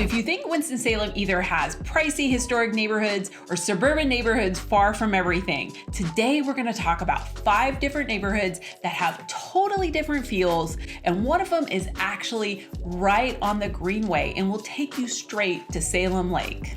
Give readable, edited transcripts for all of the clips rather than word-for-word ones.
So if you think Winston-Salem either has pricey historic neighborhoods or suburban neighborhoods far from everything, today we're going to talk about 5 different neighborhoods that have totally different feels, and one of them is actually right on the Greenway and will take you straight to Salem Lake.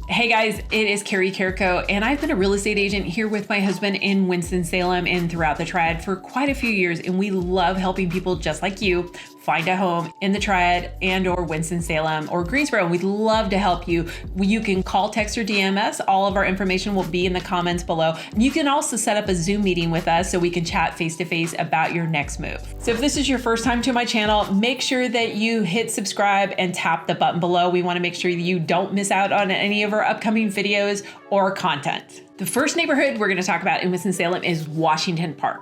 Hey guys, it is Karie Carico, and I've been a real estate agent here with my husband in Winston-Salem and throughout the Triad for quite a few years, and we love helping people just like you find a home in the Triad and or Winston-Salem or Greensboro. We'd love to help you. You can call, text, or DM us. All of our information will be in the comments below. You can also set up a Zoom meeting with us so we can chat face-to-face about your next move. So if this is your first time to my channel, make sure that you hit subscribe and tap the button below. We want to make sure you don't miss out on any of our upcoming videos or content. The first neighborhood we're going to talk about in Winston-Salem is Washington Park.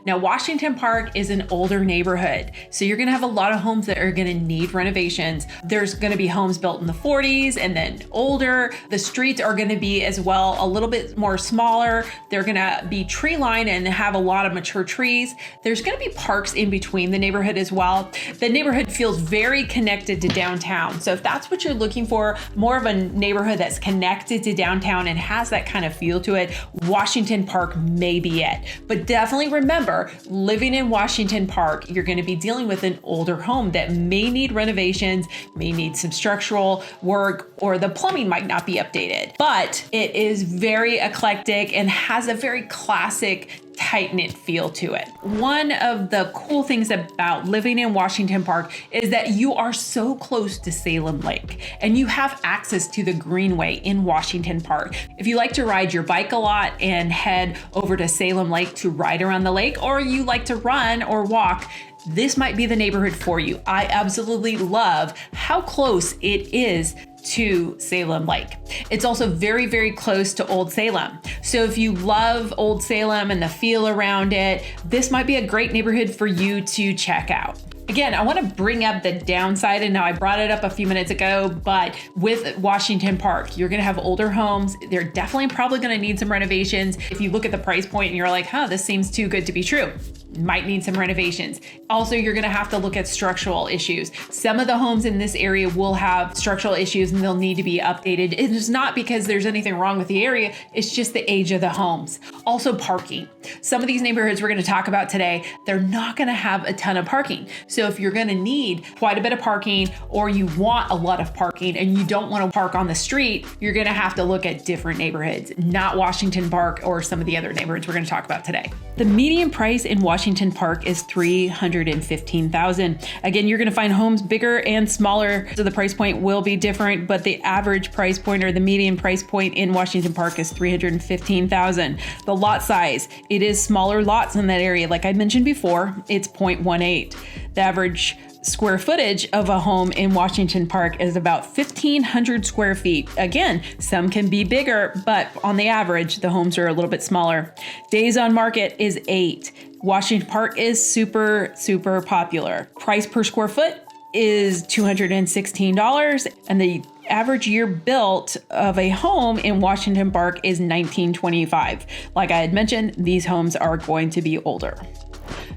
Now, Washington Park is an older neighborhood, so you're going to have a lot of homes that are going to need renovations. There's going to be homes built in the 40s and then older. The streets are going to be as well a little bit more smaller. They're going to be tree lined and have a lot of mature trees. There's going to be parks in between the neighborhood as well. The neighborhood feels very connected to downtown. So if that's what you're looking for, more of a neighborhood that's connected to downtown and has that kind of feel to it, Washington Park may be it. But definitely remember, living in Washington Park, you're going to be dealing with an older home that may need renovations, may need some structural work, or the plumbing might not be updated. But it is very eclectic and has a very classic tight-knit feel to it. One of the cool things about living in Washington Park is that you are so close to Salem Lake and you have access to the Greenway in Washington Park. If you like to ride your bike a lot and head over to Salem Lake to ride around the lake, or you like to run or walk, this might be the neighborhood for you. I absolutely love how close it is to Salem Lake. It's also very, very close to Old Salem. So if you love Old Salem and the feel around it, this might be a great neighborhood for you to check out. Again, I want to bring up the downside, and now I brought it up a few minutes ago, but with Washington Park, you're going to have older homes. They're definitely probably going to need some renovations. If you look at the price point and you're like, this seems too good to be true, might need some renovations. Also, you're going to have to look at structural issues. Some of the homes in this area will have structural issues and they'll need to be updated. It's not because there's anything wrong with the area, it's just the age of the homes. Also, parking. Some of these neighborhoods we're going to talk about today, they're not going to have a ton of parking. So if you're going to need quite a bit of parking, or you want a lot of parking and you don't want to park on the street, you're going to have to look at different neighborhoods, not Washington Park or some of the other neighborhoods we're going to talk about today. The median price in Washington Park is $315,000. Again, you're going to find homes bigger and smaller, so the price point will be different, but the average price point or the median price point in Washington Park is $315,000. The lot size, it is smaller lots in that area. Like I mentioned before, it's 0.18. The average square footage of a home in Washington Park is about 1,500 square feet. Again, some can be bigger, but on the average, the homes are a little bit smaller. Days on market is 8. Washington Park is super, super popular. Price per square foot is $216, and the average year built of a home in Washington Park is 1925. Like I had mentioned, these homes are going to be older.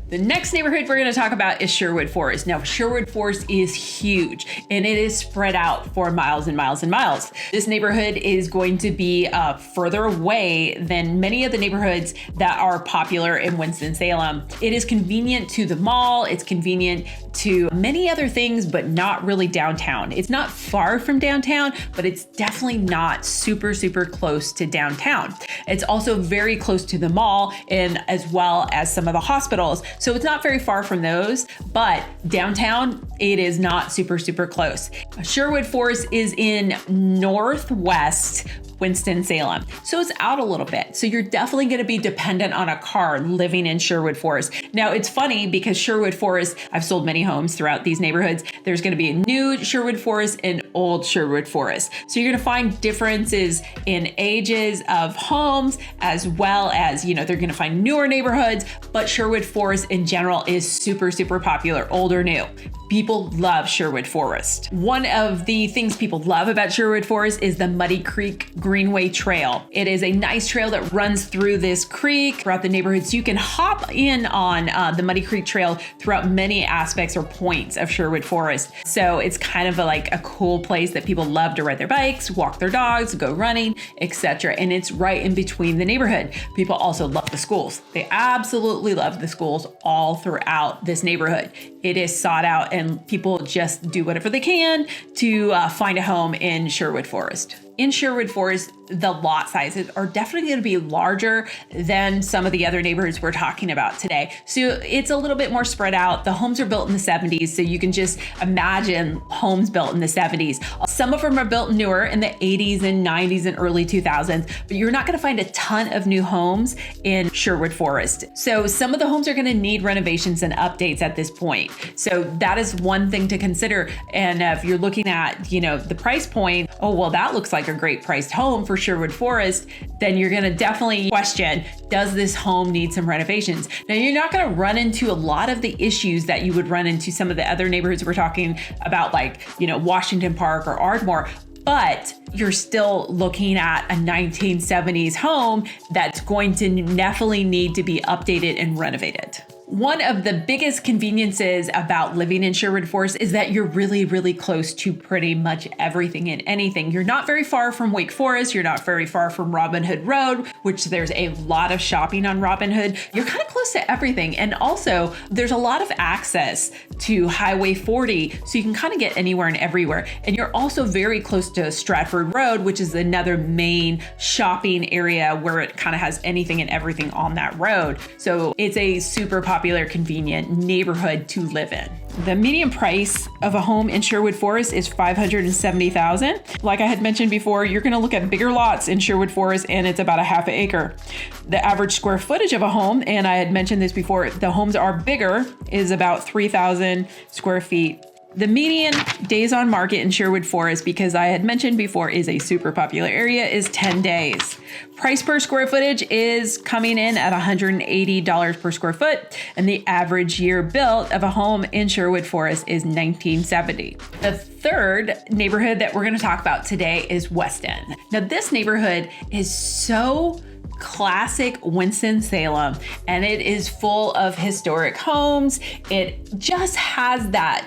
The next neighborhood we're going to talk about is Sherwood Forest. Now, Sherwood Forest is huge and it is spread out for miles and miles and miles. This neighborhood is going to be further away than many of the neighborhoods that are popular in Winston-Salem. It is convenient to the mall. It's convenient to many other things, but not really downtown. It's not far from downtown, but it's definitely not super, super close to downtown. It's also very close to the mall and as well as some of the hospitals. So it's not very far from those, but downtown, it is not super, super close. Sherwood Forest is in northwest Winston-Salem. So it's out a little bit. So you're definitely going to be dependent on a car living in Sherwood Forest. Now it's funny because Sherwood Forest, I've sold many homes throughout these neighborhoods. There's going to be a new Sherwood Forest and old Sherwood Forest. So you're going to find differences in ages of homes, as well as, they're going to find newer neighborhoods, but Sherwood Forest in general is super, super popular, old or new. People love Sherwood Forest. One of the things people love about Sherwood Forest is the Muddy Creek Greenway Trail. It is a nice trail that runs through this creek throughout the neighborhood, so you can hop in on the Muddy Creek Trail throughout many aspects or points of Sherwood Forest. So it's kind of like a cool place that people love to ride their bikes, walk their dogs, go running, etc. And it's right in between the neighborhood. People also love the schools. They absolutely love the schools all throughout this neighborhood. It is sought out and people just do whatever they can to find a home in Sherwood Forest. In Sherwood Forest, the lot sizes are definitely going to be larger than some of the other neighborhoods we're talking about today. So it's a little bit more spread out. The homes are built in the 70s, so you can just imagine homes built in the 70s. Some of them are built newer in the 80s and 90s and early 2000s, but you're not going to find a ton of new homes in Sherwood Forest. So some of the homes are going to need renovations and updates at this point. So that is one thing to consider. And if you're looking at, the price point, oh, well, that looks like a great priced home for Sherwood Forest, then you're going to definitely question, does this home need some renovations? Now, you're not going to run into a lot of the issues that you would run into some of the other neighborhoods we're talking about, like, Washington Park or Ardmore, but you're still looking at a 1970s home that's going to definitely need to be updated and renovated. One of the biggest conveniences about living in Sherwood Forest is that you're really, really close to pretty much everything and anything. You're not very far from Wake Forest. You're not very far from Robin Hood Road, which there's a lot of shopping on Robin Hood. You're kind of close to everything. And also there's a lot of access to Highway 40, so you can kind of get anywhere and everywhere. And you're also very close to Stratford Road, which is another main shopping area where it kind of has anything and everything on that road. So it's a super popular, convenient neighborhood to live in. The median price of a home in Sherwood Forest is $570,000. Like I had mentioned before, you're going to look at bigger lots in Sherwood Forest, and it's about a half an acre. The average square footage of a home, and I had mentioned this before, the homes are bigger, is about 3,000 square feet. The median days on market in Sherwood Forest, because I had mentioned before is a super popular area, is 10 days. Price per square footage is coming in at $180 per square foot, and the average year built of a home in Sherwood Forest is 1970. The third neighborhood that we're going to talk about today is West End. Now, this neighborhood is so classic Winston Salem, and it is full of historic homes. It just has that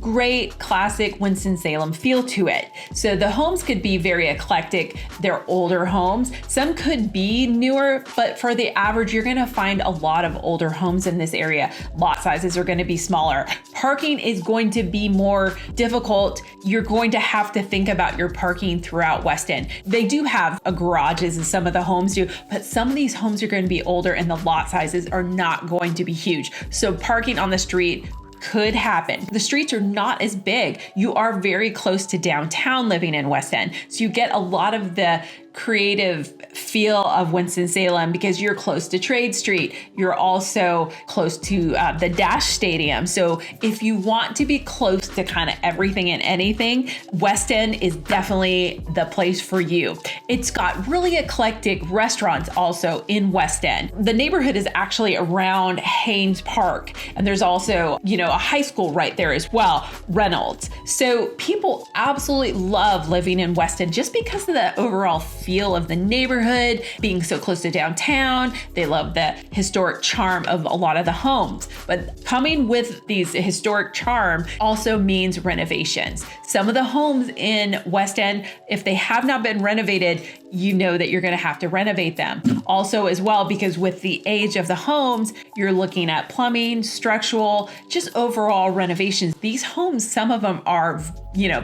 great classic Winston-Salem feel to it. So the homes could be very eclectic. They're older homes. Some could be newer, but for the average, you're going to find a lot of older homes in this area. Lot sizes are going to be smaller. Parking is going to be more difficult. You're going to have to think about your parking throughout West End. They do have garages and some of the homes do, but some of these homes are going to be older and the lot sizes are not going to be huge. So parking on the street could happen. The streets are not as big. You are very close to downtown living in West End. So you get a lot of the creative feel of Winston-Salem because you're close to Trade Street. You're also close to the Dash Stadium. So if you want to be close to kind of everything and anything, West End is definitely the place for you. It's got really eclectic restaurants also in West End. The neighborhood is actually around Haynes Park, and there's also, a high school right there as well, Reynolds. So people absolutely love living in West End just because of the overall feel of the neighborhood, being so close to downtown. They love the historic charm of a lot of the homes. But coming with these historic charm also means renovations. Some of the homes in West End, if they have not been renovated, you know that you're going to have to renovate them. Also as well, because with the age of the homes, you're looking at plumbing, structural, just overall renovations. These homes, some of them are,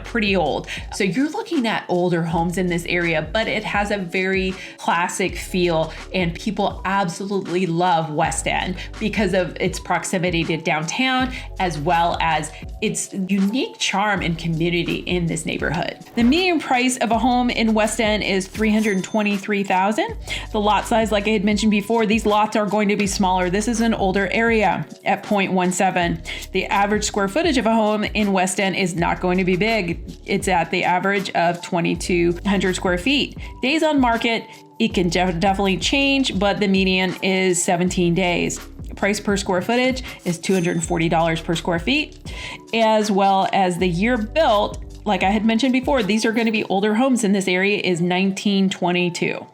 pretty old. So you're looking at older homes in this area, but it has a very classic feel, and people absolutely love West End because of its proximity to downtown, as well as its unique charm and community in this neighborhood. The median price of a home in West End is $323,000. The lot size, like I had mentioned before, these lots are going to be smaller. This is an older area at 0.17. The average square footage of a home in West End is not going to be big. It's at the average of 2,200 square feet. Days on market, it can definitely change, but the median is 17 days. Price per square footage is $240 per square feet, as well as the year built. like I had mentioned before, these are going to be older homes in this area, is 1922.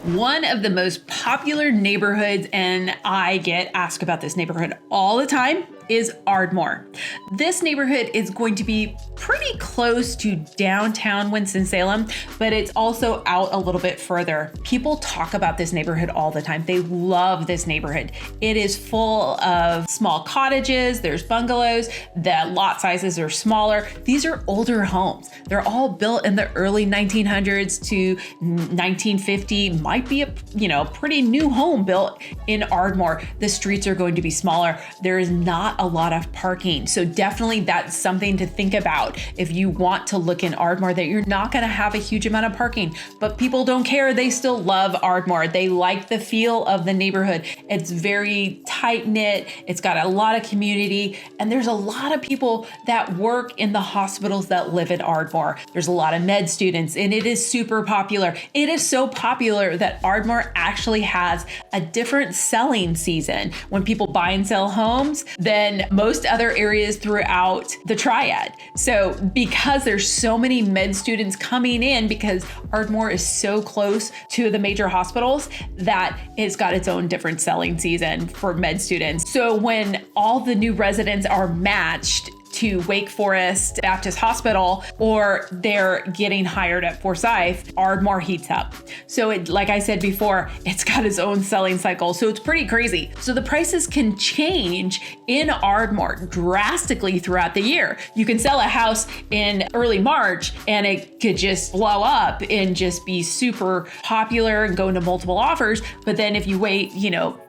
One of the most popular neighborhoods, and I get asked about this neighborhood all the time, is Ardmore. This neighborhood is going to be pretty close to downtown Winston-Salem, but it's also out a little bit further. People talk about this neighborhood all the time. They love this neighborhood. It is full of small cottages, there's bungalows, the lot sizes are smaller. These are older homes. They're all built in the early 1900s to 1950. Might be a pretty new home built in Ardmore. The streets are going to be smaller. There is not a lot of parking. So definitely that's something to think about if you want to look in Ardmore, that you're not going to have a huge amount of parking, but people don't care. They still love Ardmore. They like the feel of the neighborhood. It's very tight knit. It's got a lot of community, and there's a lot of people that work in the hospitals that live in Ardmore. There's a lot of med students, and it is super popular. It is so popular that Ardmore actually has a different selling season when people buy and sell homes than most other areas throughout the Triad. So because there's so many med students coming in, because Ardmore is so close to the major hospitals, that it's got its own different selling season for med students. So when all the new residents are matched to Wake Forest Baptist Hospital, or they're getting hired at Forsyth, Ardmore heats up. So like I said before, it's got its own selling cycle. So it's pretty crazy. So the prices can change in Ardmore drastically throughout the year. You can sell a house in early March and it could just blow up and just be super popular and go into multiple offers. But then if you wait,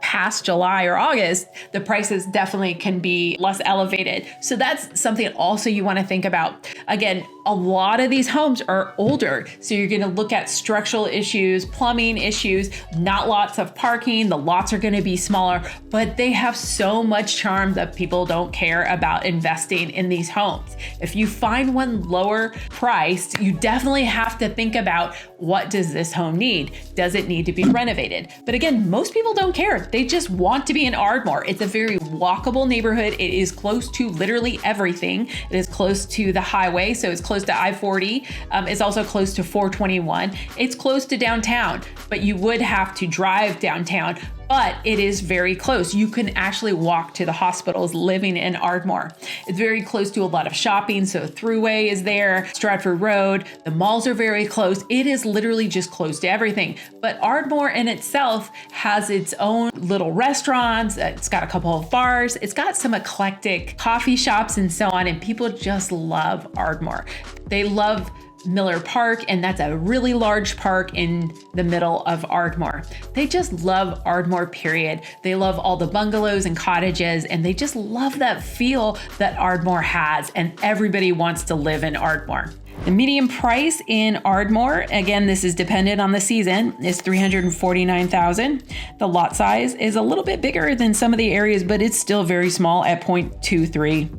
past July or August, the prices definitely can be less elevated. So that's something also you want to think about. Again, a lot of these homes are older. So you're going to look at structural issues, plumbing issues, not lots of parking. The lots are going to be smaller, but they have so much charm that people don't care about investing in these homes. If you find one lower priced, you definitely have to think about, what does this home need? Does it need to be renovated? But again, most people don't care. They just want to be in Ardmore. It's a very walkable neighborhood. It is close to literally everything. It is close to the highway, so it's close to I-40. It's also close to 421. It's close to downtown, but you would have to drive downtown. But it is very close. You can actually walk to the hospitals living in Ardmore. It's very close to a lot of shopping. So Thruway is there, Stratford Road, the malls are very close. It is literally just close to everything. But Ardmore in itself has its own little restaurants. It's got a couple of bars. It's got some eclectic coffee shops and so on. And people just love Ardmore. They love Miller Park, and that's a really large park in the middle of Ardmore. They just love Ardmore, period. They love all the bungalows and cottages, and they just love that feel that Ardmore has, and everybody wants to live in Ardmore. The median price in Ardmore, again, this is dependent on the season, is $349,000. The lot size is a little bit bigger than some of the areas, but it's still very small at 0.23.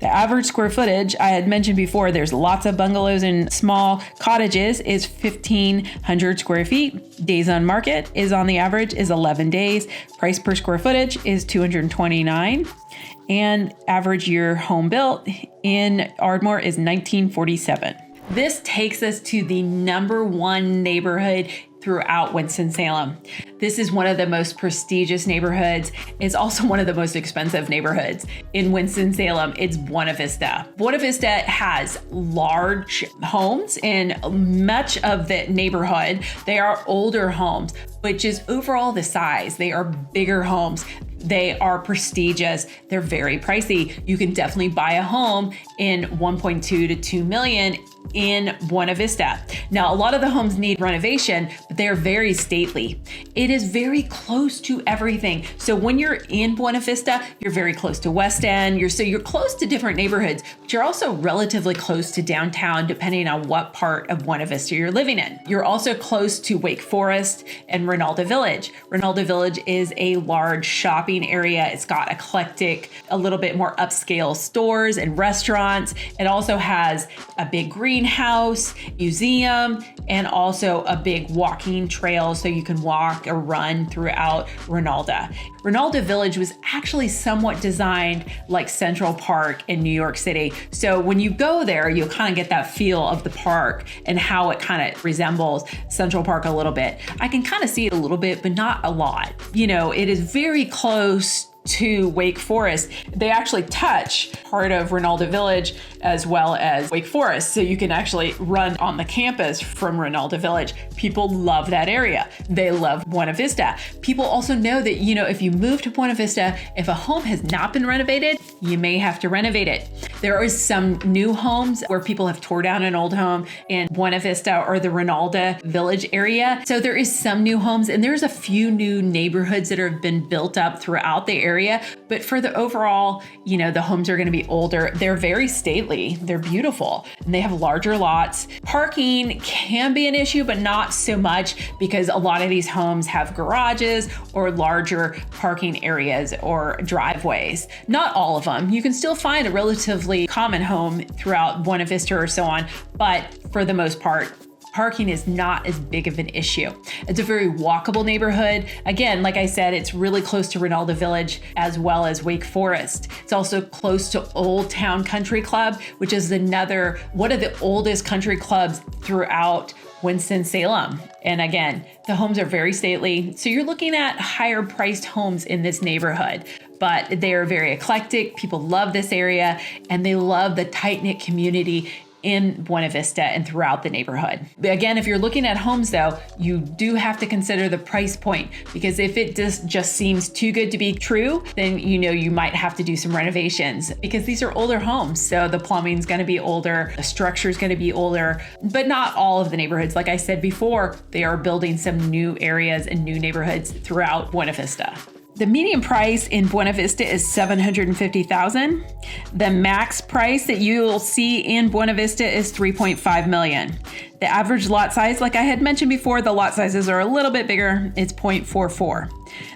The average square footage, I had mentioned before, there's lots of bungalows and small cottages, is 1,500 square feet. Days on market is on the average is 11 days. Price per square footage is $229. And average year home built in Ardmore is 1947. This takes us to the #1 neighborhood throughout Winston-Salem. This is one of the most prestigious neighborhoods. It's also one of the most expensive neighborhoods in Winston-Salem. It's Buena Vista. Buena Vista has large homes in much of the neighborhood. They are older homes, which is overall the size. They are bigger homes. They are prestigious. They're very pricey. You can definitely buy a home in 1.2 to 2 million in Buena Vista. Now, a lot of the homes need renovation, but they're very stately. It is very close to everything. So when you're in Buena Vista, you're very close to West End. You're close to different neighborhoods, but you're also relatively close to downtown, depending on what part of Buena Vista you're living in. You're also close to Wake Forest and Rinalda Village. Rinalda Village is a large shopping area. It's got eclectic, a little bit more upscale stores and restaurants. It also has a big greenhouse, museum, and also a big walking trail so you can walk or run throughout Rinalda. Rinaldi Village was actually somewhat designed like Central Park in New York City. So when you go there, you'll kind of get that feel of the park and how it kind of resembles Central Park a little bit. I can kind of see it a little bit, but not a lot. You know, it is very close to Wake Forest. They actually touch part of Rinaldi Village as well as Wake Forest. So you can actually run on the campus from Rinaldi Village. People love that area. They love Buena Vista. People also know that, you know, if you move to Buena Vista, if a home has not been renovated, you may have to renovate it. There is some new homes where people have tore down an old home in Buena Vista or the Rinaldi Village area. So there is some new homes, and there's a few new neighborhoods that have been built up throughout the area. But for the overall, you know, the homes are going to be older. They're very stately. They're beautiful, and they have larger lots. Parking can be an issue, but not so much, because a lot of these homes have garages or larger parking areas or driveways. Not all of them. You can still find a relatively common home throughout Buena Vista or so on, but for the most part, parking is not as big of an issue. It's a very walkable neighborhood. Again, like I said, it's really close to Rinaldi Village as well as Wake Forest. It's also close to Old Town Country Club, which is one of the oldest country clubs throughout Winston-Salem. And again, the homes are very stately. So you're looking at higher priced homes in this neighborhood, but they're very eclectic. People love this area, and they love the tight-knit community in Buena Vista and throughout the neighborhood. Again, if you're looking at homes though, you do have to consider the price point, because if it just seems too good to be true, then you know you might have to do some renovations, because these are older homes. So the plumbing's gonna be older, the structure's gonna be older, but not all of the neighborhoods. Like I said before, they are building some new areas and new neighborhoods throughout Buena Vista. The median price in Buena Vista is $750,000. The max price that you'll see in Buena Vista is $3.5 million. The average lot size, like I had mentioned before, the lot sizes are a little bit bigger. It's 0.44.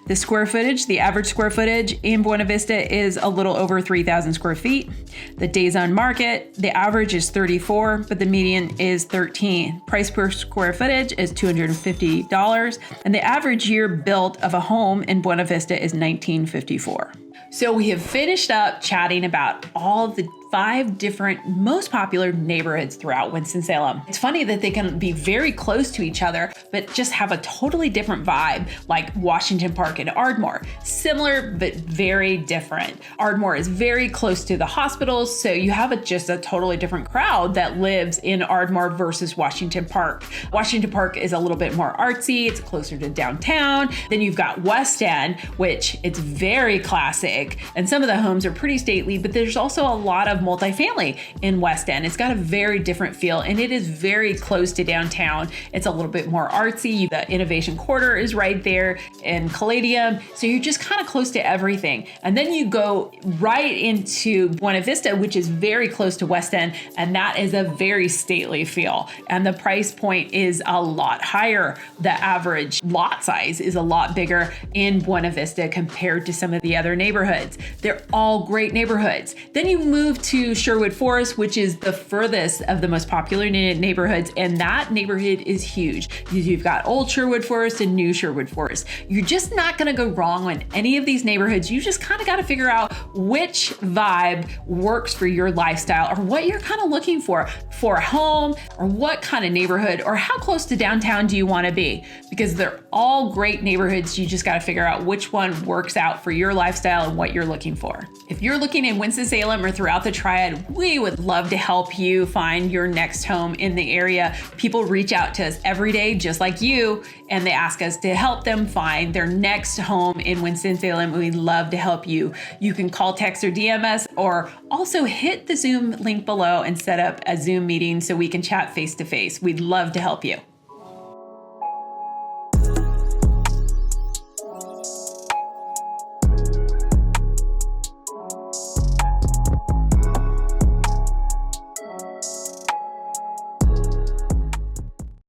The square footage, the average square footage in Buena Vista is a little over 3,000 square feet. The days on market, the average is 34, but the median is 13. Price per square footage is $250, and the average year built of a home in Buena Vista is 1954. So we have finished up chatting about all the 5 different most popular neighborhoods throughout Winston-Salem. It's funny that they can be very close to each other, but just have a totally different vibe, like Washington Park and Ardmore. Similar, but very different. Ardmore is very close to the hospitals, so you have just a totally different crowd that lives in Ardmore versus Washington Park. Washington Park is a little bit more artsy, it's closer to downtown. Then you've got West End, which it's very classic, and some of the homes are pretty stately, but there's also a lot of multifamily in West End. It's got a very different feel, and it is very close to downtown. It's a little bit more artsy. The Innovation Quarter is right there, and Caladium. So you're just kind of close to everything. And then you go right into Buena Vista, which is very close to West End, and that is a very stately feel. And the price point is a lot higher. The average lot size is a lot bigger in Buena Vista compared to some of the other neighborhoods. They're all great neighborhoods. Then you move to Sherwood Forest, which is the furthest of the most popular neighborhoods, and that neighborhood is huge. You've got Old Sherwood Forest and New Sherwood Forest. You're just not going to go wrong in any of these neighborhoods. You just kind of got to figure out which vibe works for your lifestyle, or what you're kind of looking for a home, or what kind of neighborhood, or how close to downtown do you want to be, because they're all great neighborhoods. You just got to figure out which one works out for your lifestyle and what you're looking for. If you're looking in Winston-Salem or throughout the Triad, we would love to help you find your next home in the area. People reach out to us every day, just like you, and they ask us to help them find their next home in Winston-Salem. We'd love to help you. You can call, text, or DM us, or also hit the Zoom link below and set up a Zoom meeting so we can chat face to face. We'd love to help you.